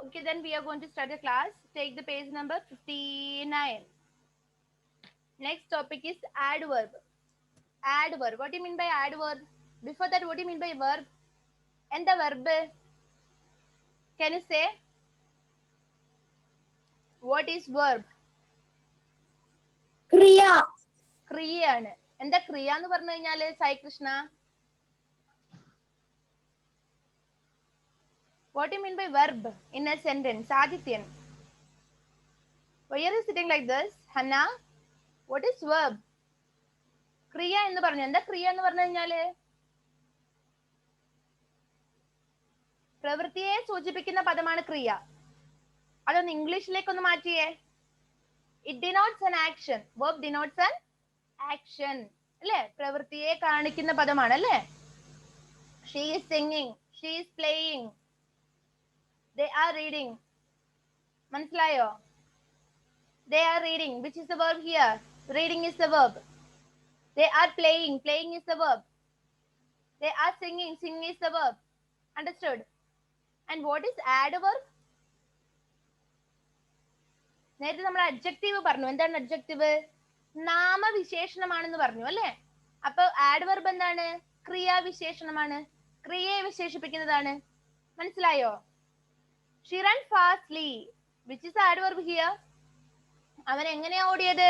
Okay, then we are going to start the class. Take the page number 59. Next topic is adverb. Adverb. What do you mean by adverb? Before that, what do you mean by verb? And the verb. Can you say? What is verb? Kriya. ക്രിയയാണ്. എന്താ ക്രിയ എന്ന് പറഞ്ഞു കഴിഞ്ഞാല് Sai Krishna? What do you mean by verb in a sentence? Adityan. Why are you sitting like this? Hannah, what is verb? ക്രിയ എന്ന് പറഞ്ഞു. എന്താ ക്രിയ എന്ന് പറഞ്ഞു കഴിഞ്ഞാല്? പ്രവൃത്തിയെ സൂചിപ്പിക്കുന്ന പദമാണ് ക്രിയ. അതൊന്ന് ഇംഗ്ലീഷിലേക്ക് ഒന്ന് മാറ്റിയേ. It denotes an action. Verb denotes an action. അല്ലേ? പ്രവൃത്തിയെ കാണിക്കുന്ന പദമാണ് അല്ലേ? She is singing. She is playing. They are reading. മനസ്സിലായോ? They are reading. Which is the verb here? Reading is the verb. They are playing. Playing is the verb. They are singing. Singing is the verb. Understood? And what is adverb? നേരത്തെ നമ്മൾ adjective പറഞ്ഞു. എന്താണ് adjective? നാമവിശേഷണമാണെന്ന് പറഞ്ഞു അല്ലേ? അപ്പൊ adverb എന്താണ്? ക്രിയാവിശേഷണമാണ്. ക്രിയയെ വിശേഷിപ്പിക്കുന്നതാണ്. മനസ്സിലായോ? She ran fastly. Which is the adverb here? അവൻ എങ്ങനെയാ ഓടിയത്?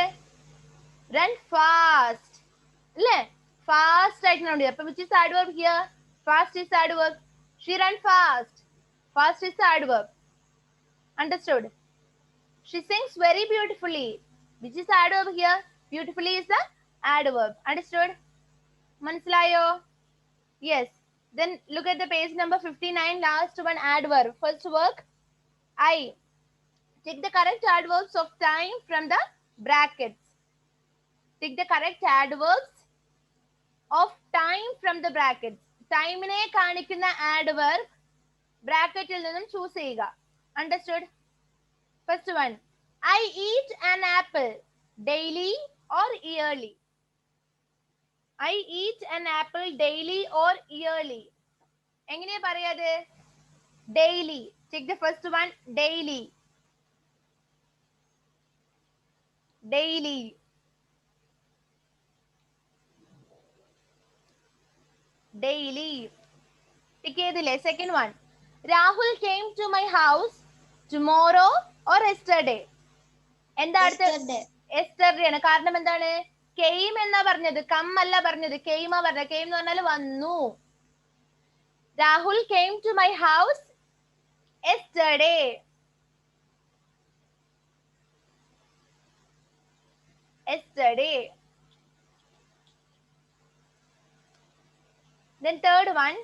Run fast. അല്ലേ? ഫാസ്റ്റ് ആയിട്ടാണ് ഓടിയത്. അപ്പൊ which is the adverb here? Fast is the adverb. She ran fast. Fast is the adverb. Understood? She sings very beautifully. Which is the adverb here? Beautifully is the adverb. Understood? മനസ്സിലായോ? Yes. Then look at the page number 59. Last one, adverb. First work, I. Take the correct adverbs of time from the brackets. Take the correct adverbs of time from the brackets. ടൈമിനെ കാണിക്കുന്ന adverb ബ്രാക്കറ്റിൽ നിന്നും choose ചെയ്യുക. Understood? First one, I eat an apple daily or yearly. I eat an apple daily or yearly. എങ്ങനെയാ പറയാത്? Daily. Take the first one, daily. Daily. Daily. Tick ചെയ്തില്ലേ? Second one, Rahul came to my house tomorrow or yesterday. എന്താ അടുത്ത? Yesterday ആണ്. കാരണം എന്താണ്? Came എന്നാ പറഞ്ഞത്, come അല്ല പറഞ്ഞത്, came ആ പറഞ്ഞത്. Came എന്ന് പറഞ്ഞാൽ വന്നു. Rahul came to my house yesterday. Yesterday. Then third one,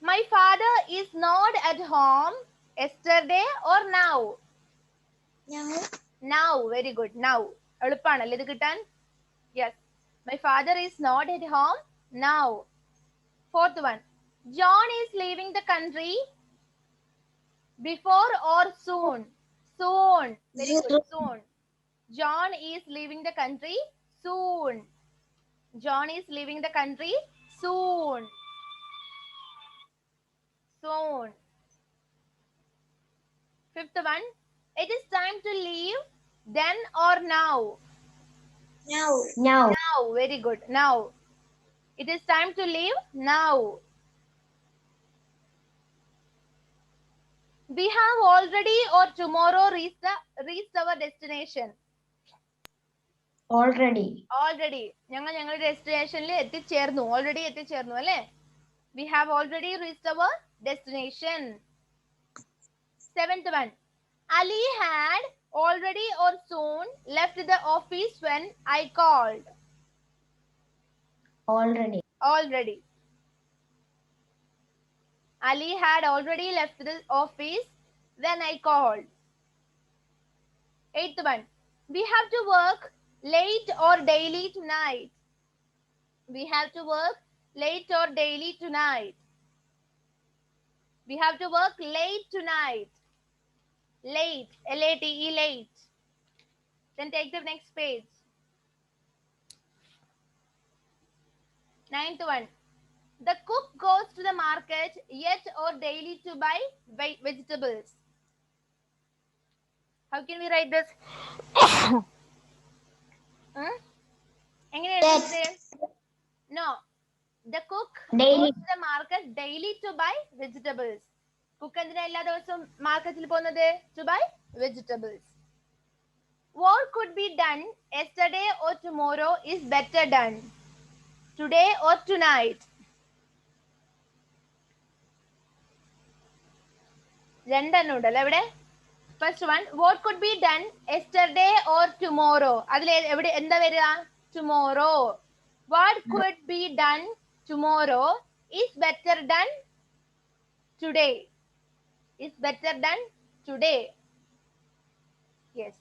my father is not at home yesterday or now. Now. Very good. Now. എളുപ്പമാണല്ലേ ഇത് കിട്ടാൻ? Yes. My father is not at home now. Fourth one, John is leaving the country before or soon. Soon. Very good. Soon. John is leaving the country soon. John is leaving the country soon. Soon. Fifth one, it is time to leave then or now. Now. Now. Now. Very good. Now. It is time to leave now. We have already or tomorrow reached our destination. Already. Already. ഞങ്ങളുടെ ഡെസ്റ്റിനേഷനിൽ എത്തിച്ചേർന്നു. Already എത്തിച്ചേർന്നു അല്ലേ? We have already reached our destination. Seventh one, Ali had already or soon left the office when I called. Already. Already. Ali had already left the office when I called. Eighth one, we have to work late or daily tonight. We have to work late or daily tonight. We have to work late tonight. Late. L-A-T-E, late. Then take the next page. Ninth one, the cook goes to the market yet or daily to buy vegetables. How can we write this? No. The cook Daily. goes to the market daily to buy vegetables. Cook എന്തിനാ എല്ലാ ദിവസവും മാർക്കറ്റിൽ പോകുന്നത്? To buy vegetables. What could be done yesterday or tomorrow is better done today or tonight. രണ്ടെണ്ണം ഉണ്ടല്ലോ ഇവിടെ. First one, what could be done yesterday or tomorrow? അതിൽ എവിടെ എന്താ വരിക? Tomorrow. What could be done tomorrow is better done today. Is better done today. Yes.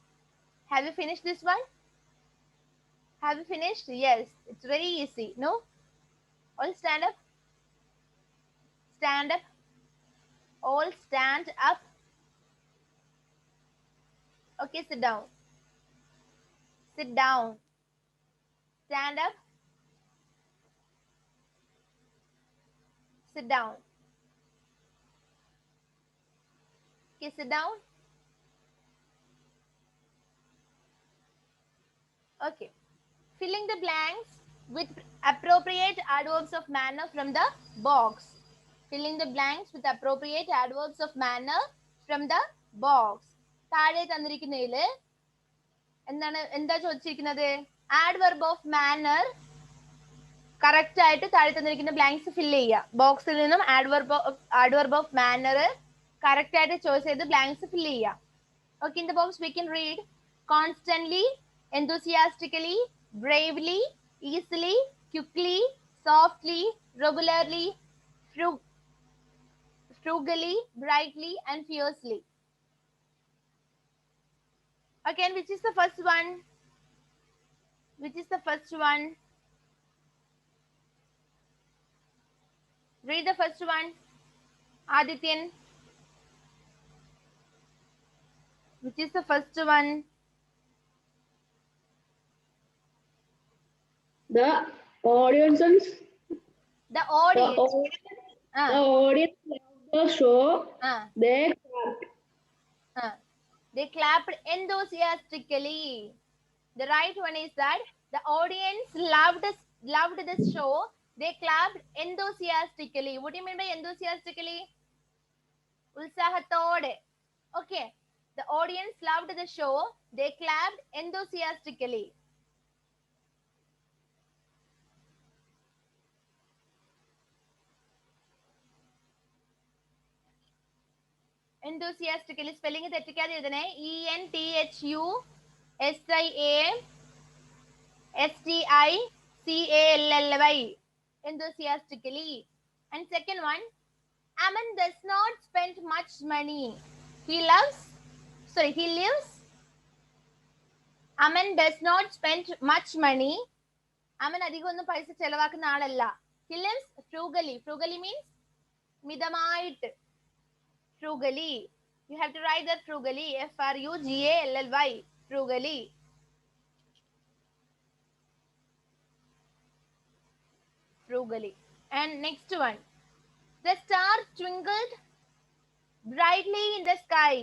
Have you finished this one? Have you finished? Yes. It's very easy. No? All stand up. Stand up. All stand up. Okay, sit down. Sit down. Stand up. Sit down. Okay, sit down. Okay. Filling the blanks with appropriate adverbs of manner from the box. Filling the blanks with appropriate adverbs of manner from the box. താഴെ തന്നിരിക്കുന്നതില് എന്താ ചോദിച്ചിരിക്കുന്നത്? Adverb of manner correct ആയിട്ട് താഴെ തന്നിരിക്കുന്ന blanks fill ചെയ്യുക. ബോക്സിൽ നിന്നും adverb of manner correct ആയിട്ട് ചോയ്സ് ചെയ്ത് ബ്ലാങ്ക്സ് ഫില്ല് ചെയ്യുക. Okay, in the box we can read constantly, enthusiastically, bravely, easily, quickly, softly, regularly, frugally, brightly, and fiercely. Again, which is the first one? Which is the first one? Read the first one. Adityan. Which is the first one? The audiences. The audience. The audience loved the show. They clapped. They clapped enthusiastically. The right one is that the audience loved this show. They clapped enthusiastically. What do you mean by enthusiastically? Ulsahathode. Okay. The audience loved the show. They clapped enthusiastically. Enthusiastically spelling തെറ്റിക്കാതെ എഴുതണേ. ENTHUSIASTICALLY. Enthusiastically. And second one, Aman does not spend much money. He lives. Aman does not spend much money. Aman അധികം ഒന്നും പൈസ ചെലവാക്കുന്ന ആളല്ല. He lives frugally. Frugally means മിതമായിട്ട്. Frugally. You have to write that frugally. FRUGALLY. Frugally. Frugally. And next one. The star twinkled brightly in the sky.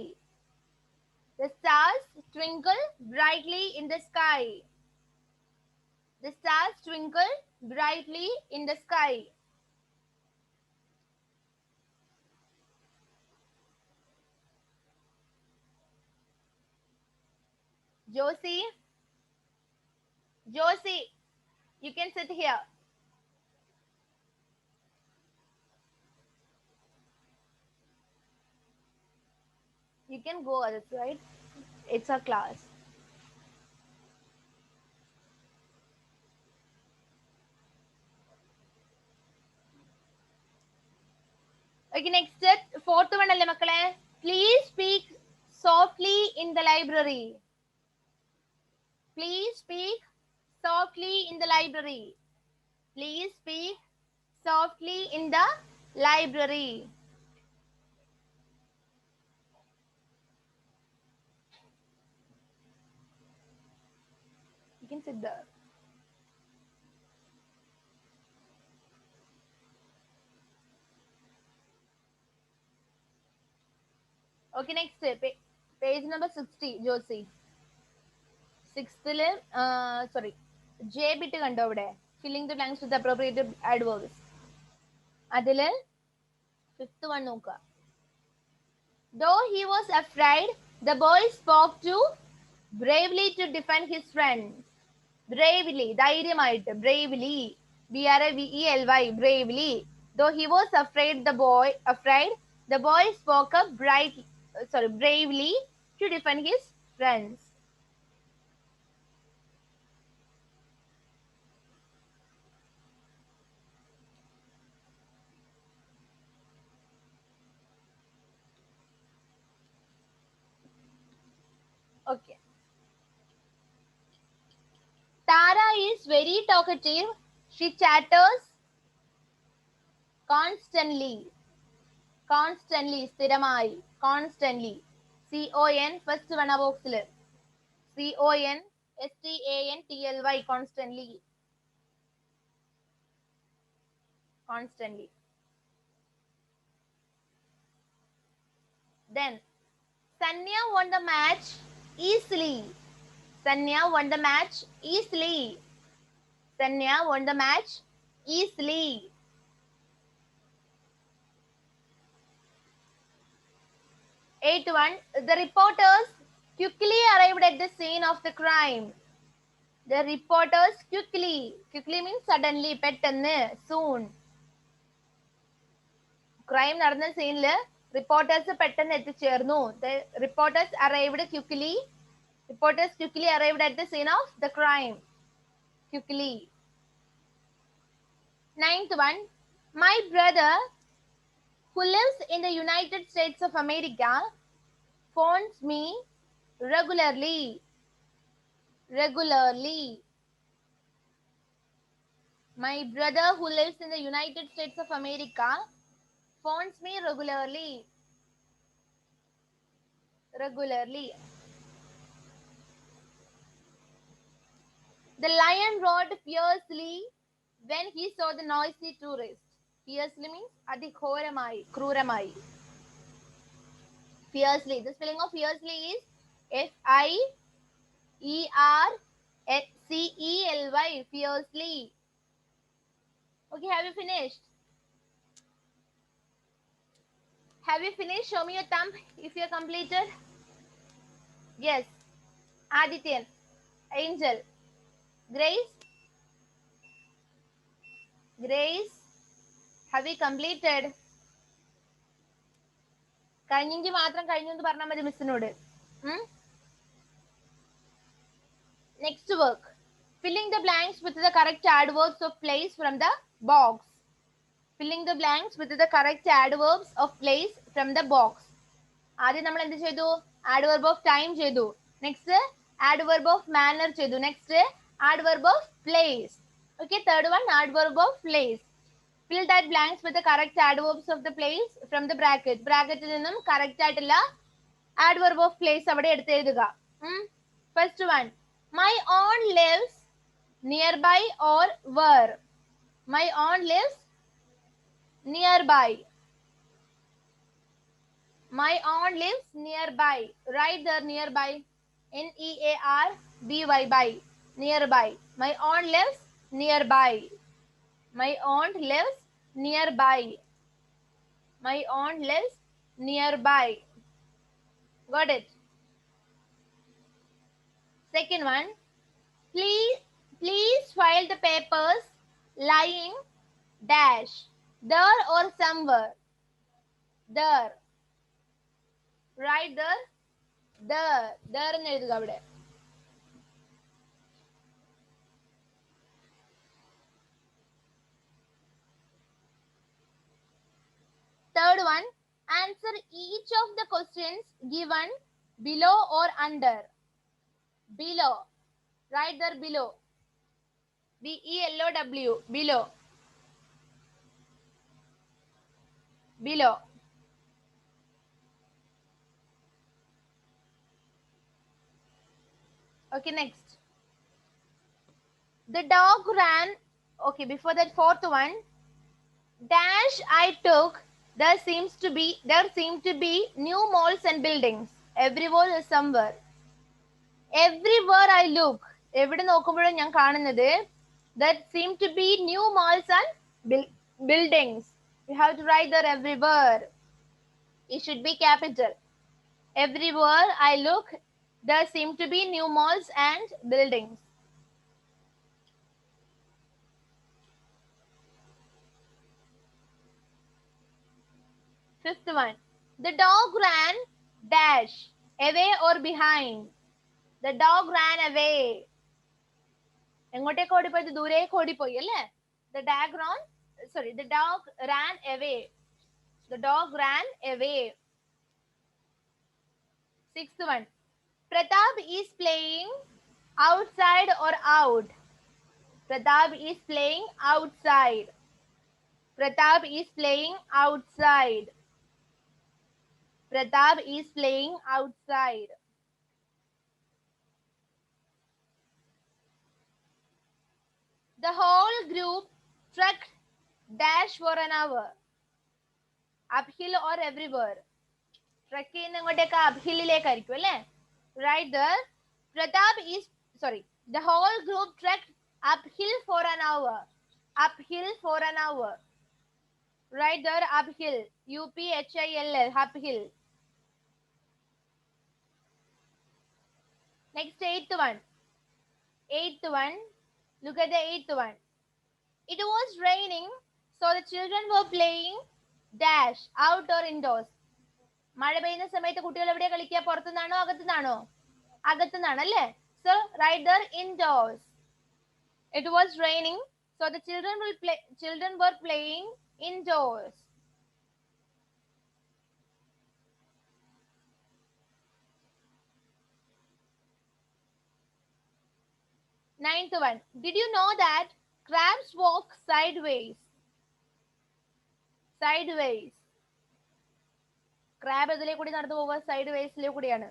The stars twinkle brightly in the sky. The stars twinkle brightly in the sky. Josie, you can sit here. You can go, right? It's our class. Okay, next step. Fourth one alle makkale. Please speak softly in the library. Please speak softly in the library. Please speak softly in the library. You can sit there. Okay, next step. Page number 60, Josie. 6th, sorry, J bit kando avade. Filling the blanks with appropriate adverbs. Adile 5th one noka. Though he was afraid, the boy spoke to bravely to defend his friends. Bravely, ധൈര്യമായിട്ട്, bravely, B-R-A-V-E-L-Y, bravely. Though he was afraid, the boy spoke up bravely to defend his friends. Okay. Tara is very talkative. She chatters constantly. Constantly, സ്ഥിരമായി, constantly. C-O-N, first one boxil. C-O-N-S-T-A-N-T-L-Y, constantly. Constantly. Then, Sanya won the match easily. Sanya won the match easily. Sanya won the match easily. 8-1. The reporters quickly arrived at the scene of the crime. The reporters quickly. Quickly means suddenly, pettannu, soon. Crime നടന്ന സീനിൽ reporters പെട്ടെന്ന് എത്തിച്ചേർന്നു. The reporters arrived quickly. Reporters quickly arrived at the scene of the crime. Quickly. 9th one. My brother, who lives in the United States of America, phones me regularly. Regularly. My brother, who lives in the United States of America, phones me regularly. Regularly. The lion roared fiercely when he saw the noisy tourist. Fiercely means adhikhoramai, kruramai. Fiercely. The spelling of fiercely is F-I-E-R-C-E-L-Y. Fiercely. Okay, have you finished? Have you finished? Show me your thumb if you are completed. Yes. Adityan. Angel. Grace. Grace. Have you completed? കഴിഞ്ഞെങ്കിൽ മാത്രം കഴിഞ്ഞു എന്ന് പറഞ്ഞാൽ മതി മിസ്സിനോട്. Next work. Filling the blanks with the correct adverbs of place from the box. Filling the blanks with the correct adverbs of place from the box. ആദ്യം നമ്മൾ എന്ത് ചെയ്തു? Adverb of time ചെയ്തു. Next, adverb of manner ചെയ്തു. Next, adverb of place. Okay, third one, adverb of place. Fill that blanks with the correct adverbs of the place from the bracket. Bracket നിന്നും correct ആയിട്ടുള്ള adverb of place അവിടെ എടുത്ത് എഴുതുക. First one, my aunt lives nearby or where. My aunt lives nearby. My aunt lives nearby. Write there nearby. N-E-A-R-B-Y, by. Nearby. My aunt lives nearby. My aunt lives nearby. My aunt lives nearby. Got it? Second one. Please file the papers lying dash. There or somewhere. There. Right there. There എന്ന് എഴുതുക അവിടെ. Third one, answer each of the questions given below or under. Below. Right there below. B-E-L-O-W. Below. Below. Okay, next. The dog ran. Okay, before that, fourth one. Dash I took. There seemed to be new malls and buildings. Everywhere is somewhere. Everywhere I look. എവിടെ നോക്കുമ്പോഴും ഞാൻ കാണുന്നത് that seem to be new malls and buildings. You have to write there everywhere. It should be capital. Everywhere I look, there seem to be new malls and buildings. Fifth one. The dog ran dash away or behind. The dog ran away. എങ്ങോട്ടേക്ക് ഓടിപ്പോയത്? ദൂരേക്ക് ഓടിപ്പോയി അല്ലേ? The dog ran away. The dog ran away. Sixth one. Pratap is playing outside or out. Pratap is playing outside. Pratap is playing outside. Pratap is playing outside. The whole group trekked dash for an hour. Uphill or everywhere. Trek ചെയ്യുന്ന എങ്ങോട്ടേക്ക്? അപ്ഹില്ലിലേക്കായിരിക്കും അല്ലേ? Right there. The whole group trekked uphill for an hour. Uphill for an hour. Right there, uphill. UPHILL, uphill. Next, eighth one. Look at the eighth one. It was raining, so the children were playing dash out or indoors. മഴ പെയ്യുന്ന സമയത്ത് കുട്ടികൾ എവിടെയാ കളിക്കുക? പുറത്തുനിന്നാണോ അകത്തുനിന്നാണോ? അകത്തുനിന്നാണ് അല്ലേ? So right there, indoors. It was raining, so the children were playing indoors. Ninth one. Did you know that crabs walk sideways? Sideways. Crab ഇതിലേ കൂടി നടന്നു പോവുക sideways കൂടിയാണ്.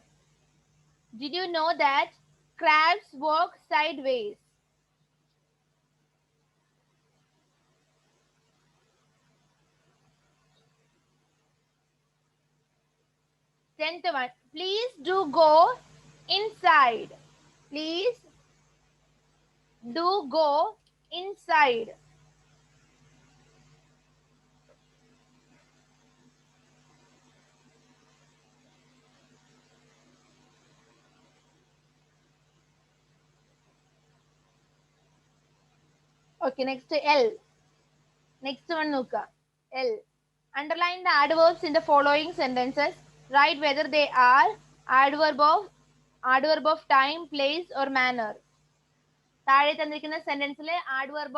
Did you know that crabs walk sideways? Tenth one. Please do go inside. Please do go inside. Okay, next L. Next one നോക്കുക. L. Underline the adverbs in the following sentences. Write whether they are adverb of time, place or manner. താഴെ തന്നിരിക്കുന്ന സെന്റൻസിലെ adverb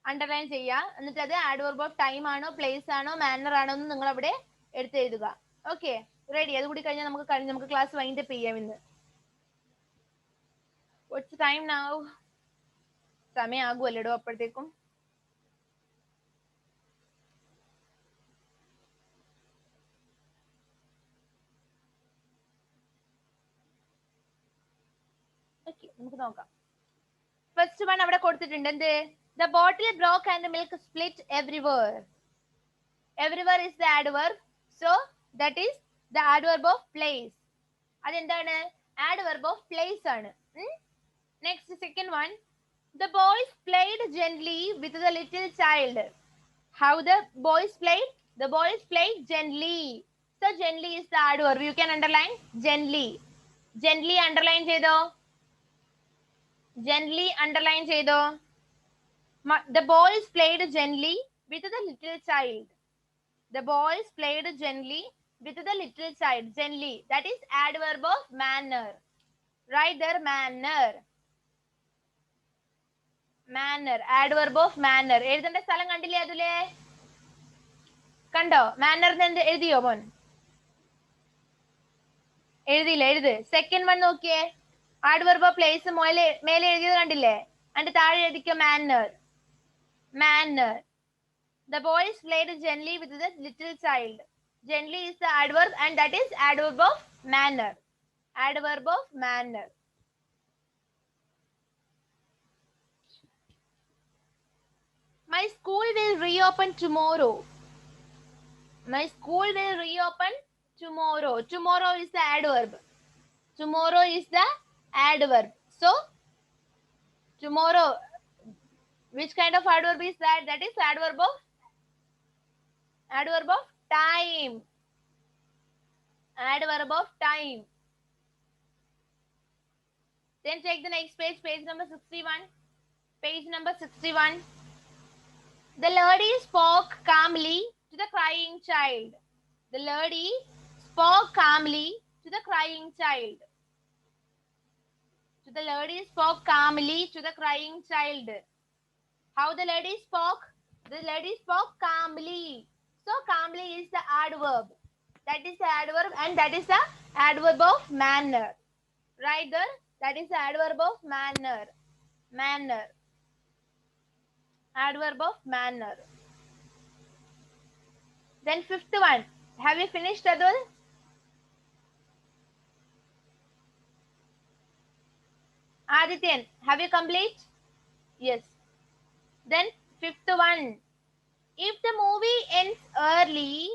underline ചെയ്യുക. എന്നിട്ട് അത് adverb of time ആണോ, place ആണോ, manner ആണോ എന്ന് നിങ്ങൾ അവിടെ എടുത്തെഴുതുക. Okay, ready? അത് കൂടി കഴിഞ്ഞാൽ നമുക്ക് ക്ലാസ് വൈൻഡ് അപ്പ് ചെയ്യാം ഇന്ന്. What's the time now? സമയമാകുമല്ലോ അപ്പോഴത്തേക്കും. ഓക്കെ, നമുക്ക് നോക്കാം. ഫസ്റ്റ് വൺ അവിടെ കൊടുത്തിട്ടുണ്ട്. എന്ത്? The bottle broke and the milk split everywhere. Everywhere is the adverb. So that is the adverb of place. അതെന്താണ്? Adverb of place ആണ്. Next, second one. The boys played gently with the little child. How the boys played? The boys played gently. So gently is the adverb. You can underline gently. Gently underline ചെയ്തോ? Gently underline ചെയ്തോ? The boys played gently with the little child. The boys played gently with the little child. Gently. That is adverb of manner. Right there, manner. Manner. Adverb of manner. എഴുതേണ്ട സ്ഥലം കണ്ടില്ലേ? അതിലെ കണ്ടോ? manner എഴുതിയോ മോൻ? എഴുതിയില്ല. എഴുത്. സെക്കൻഡ് വൺ നോക്കിയേ. adverb of place മേലെ എഴുതിയത് കണ്ടില്ലേ? അതിന്റെ താഴെ എഴുതിക്കോ manner. Manner. The boys played gently with the little child. Gently is the adverb and that is adverb of manner. Adverb of manner. My school will reopen tomorrow. My school will reopen tomorrow. Tomorrow is the adverb. Tomorrow is the adverb. So tomorrow, which kind of adverb is that? That is adverb of time. Adverb of time. Then take the next page, page number 61. Page number 61. The lady spoke calmly to the crying child. The lady spoke calmly to the crying child. So the lady spoke calmly to the crying child. How the lady spoke? The lady spoke calmly. So calmly is the adverb. That is the adverb, and that is the adverb of manner. Right there? That is the adverb of manner. Manner. Adverb of manner. Then fifth one. Have you finished, Adul? Adityan, have you complete? Yes. Then fifth one. If the movie ends early,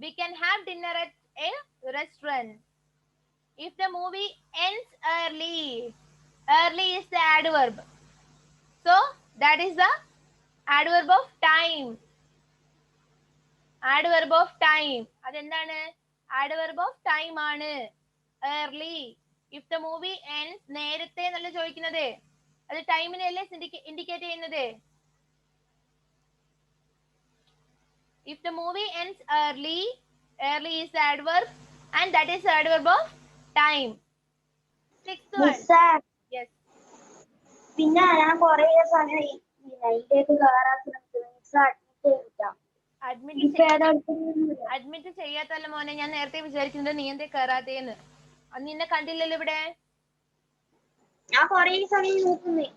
we can have dinner at a restaurant. If the movie ends early, early is the adverb. So that is the adverb of time. Adverb of time. അതെന്താണ്? Adverb of time ആണ്. Early. If the movie ends, നേരത്തെ എന്നല്ല ചോദിക്കുന്നത്. അത് ടൈമിനെയല്ലേ indicate ചെയ്യുന്നത്. If the movie ends early, early is the adverb, and that is the adverb of time. Sixth one. Yes. പിന്നെ ഞാൻ കുറേ സമയം ഇതിലേക്ക് അഡ്മിറ്റ് ചെയ്യാത്തല്ല മോനെ, ഞാൻ നേരത്തെ വിചാരിക്കുന്നത് നീ എന്തേ കയറാത്തേന്ന്. അന്ന് നിന്നെ കണ്ടില്ലല്ലോ ഇവിടെ. ഞാൻ കുറേ സമയം നോക്കുന്നേ.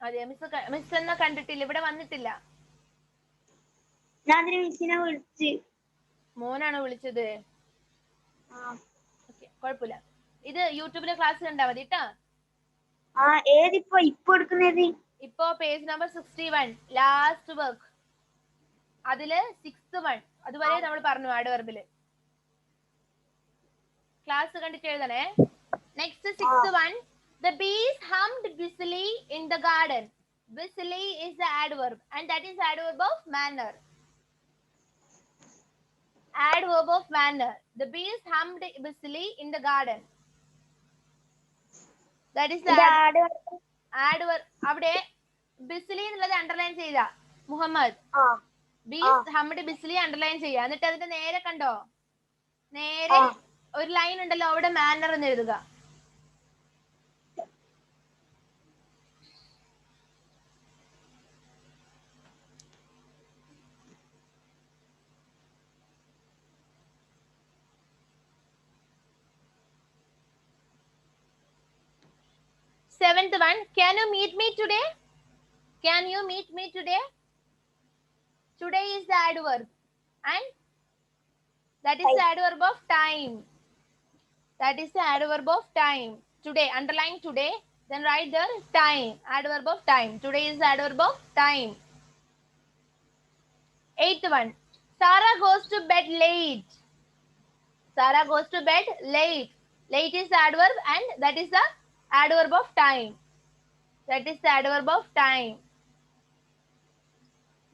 അതെ, മിസ് എന്നാ കണ്ടിട്ടില്ല, ഇവിടെ വന്നിട്ടില്ല. ഞാൻ മിസ്സിനെ വിളിച്ച്. മോനാണ് വിളിച്ചത്. കുഴപ്പമില്ല, ഇത് യൂട്യൂബിലെ ക്ലാസ് കണ്ടാ മതി കേട്ടോ. ഏതിപ്പോ എടുക്കുന്നത്? ഇപ്പോ പേജ് നമ്പർ 61 ലാസ്റ്റ് വർക്ക്. അതില് 6th one അതുവരെ നമ്മൾ പറഞ്ഞു ആഡ്വർബില്. ക്ലാസ് കണ്ടിട്ട് എഴുതണേ. Next 6th one. The bees hummed busily in the garden. Busily is the adverb, and that is adverb of manner. Adverb of manner. The bees hummed busily in the garden. That is the adverb. അവിടെ busily എന്നുള്ളത് underline ചെയ്ത Muhammad. Bees hummed busily underline ചെയ്യുക. എന്നിട്ട് അതിന്റെ നേരെ കണ്ടോ, നേരെ ഒരു ലൈൻ ഉണ്ടല്ലോ, അവിടെ മാനർ എന്ന് എഴുതുക. Seventh one. Can you meet me today? Can you meet me today? Today is the adverb, and that is the adverb of time. That is the adverb of time. Today, underline today, then write there time. Adverb of time. Today is the adverb of time. Eighth one. Sarah goes to bed late. Sarah goes to bed late. Late is the adverb, and that is the adverb of time. That is the adverb of time.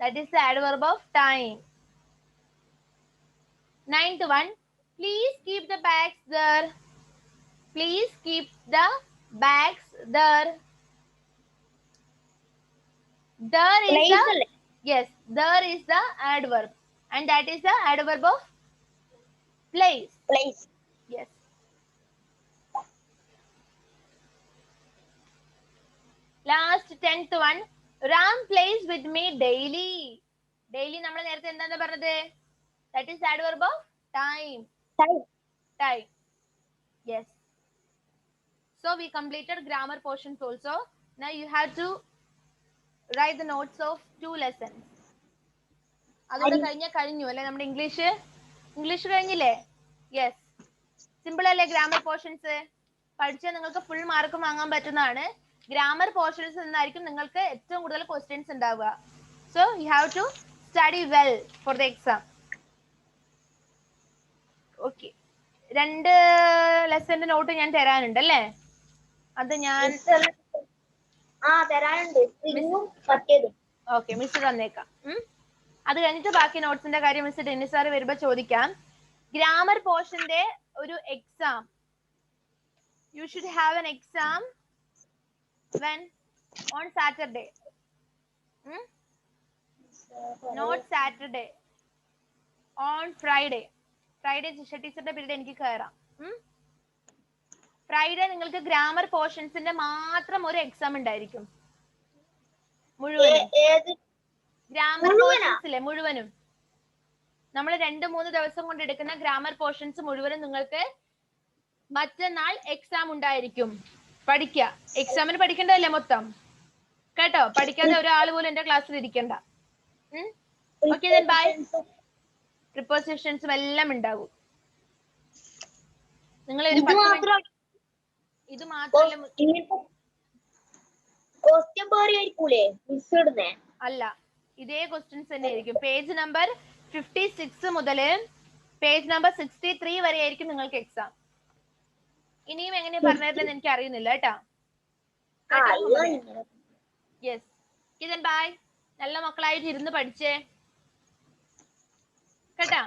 That is the adverb of time. Ninth one. Please keep the bags there. Please keep the bags there. There is the, yes, there is the adverb, and that is the adverb of place. Place. Yes. Last 10th one. Ram plays with me daily. Daily നമ്മൾ നേരത്തെ എന്താ പറഞ്ഞത്? That is adverb of time. Time. Yes. So we completed grammar portions also. Now you have to write the notes of 2 lessons. അതോടെ കഴിഞ്ഞു അല്ലേ നമ്മുടെ English കഴിഞ്ഞില്ലേ? Yes. Simple അല്ലേ ഗ്രാമർ പോർഷൻസ്? പഠിച്ചാൽ നിങ്ങൾക്ക് ഫുൾ മാർക്ക് വാങ്ങാൻ പറ്റുന്നതാണ്. ഗ്രാമർ പോർഷൻസ് നിന്നായിരിക്കും നിങ്ങൾക്ക് ഏറ്റവും കൂടുതൽ ക്വസ്റ്റ്യൻസ് ഉണ്ടാവുക. So you have to study well for the exam. Okay. 2 ലെസന്റെ നോട്ട് ഞാൻ തരാനുണ്ട് അല്ലേ? അത് ഞാൻ തരാനുണ്ട്. സ്ട്രിങ്ങും മറ്റേതും. ഓക്കെ, മിസ് തന്നേക്കാം. അത് കഴിഞ്ഞിട്ട് ബാക്കി നോട്ട്സിന്റെ കാര്യം മിസ് ഡെന്നി സാർ വരുമ്പോ ചോദിക്കാം. ഗ്രാമർ പോർഷന്റെ ഒരു exam, you should have an exam when on Saturday. Not Saturday, on Friday. Friday Jisha ടീച്ചറിന്റെ പീരീഡ് എനിക്ക് കയറാം. ഫ്രൈഡേ നിങ്ങൾക്ക് ഗ്രാമർ പോർഷൻസിന്റെ മാത്രം ഒരു എക്സാം ഉണ്ടായിരിക്കും. മുഴുവനും ഗ്രാമർ പോർഷൻസിലെ മുഴുവനും നമ്മൾ 2-3 ദിവസം കൊണ്ട് എടുക്കുന്ന ഗ്രാമർ പോർഷൻസ് മുഴുവനും നിങ്ങൾക്ക് മറ്റന്നാൾ എക്സാം ഉണ്ടായിരിക്കും. പഠിക്കുക. എക്സാമിന് പഠിക്കേണ്ടതല്ലേ മൊത്തം? കേട്ടോ? പഠിക്കാതെ ഒരാൾ പോലും എന്റെ ക്ലാസ്സിൽ ഇരിക്കണ്ട. Okay, then bye. പ്രിപ്പോസിഷൻസും എല്ലാം ഉണ്ടാകും. നിങ്ങൾ ഒരു ഇത് മാത്രമല്ല, അല്ല, ഇതേ ക്വസ്റ്റ്യൻസ് തന്നെ ആയിരിക്കും. പേജ് നമ്പർ 56 മുതൽ പേജ് നമ്പർ 63 വരെ ആയിരിക്കും നിങ്ങൾക്ക് എക്സാം. ഇനിയും എങ്ങനെ പറഞ്ഞിരുന്നെന്ന് എനിക്ക് അറിയുന്നില്ല കേട്ടാ. യെസ്, ഇതൻ ബൈ. നല്ല മക്കളായിട്ട് ഇരുന്ന് പഠിച്ചേ കേട്ടാ.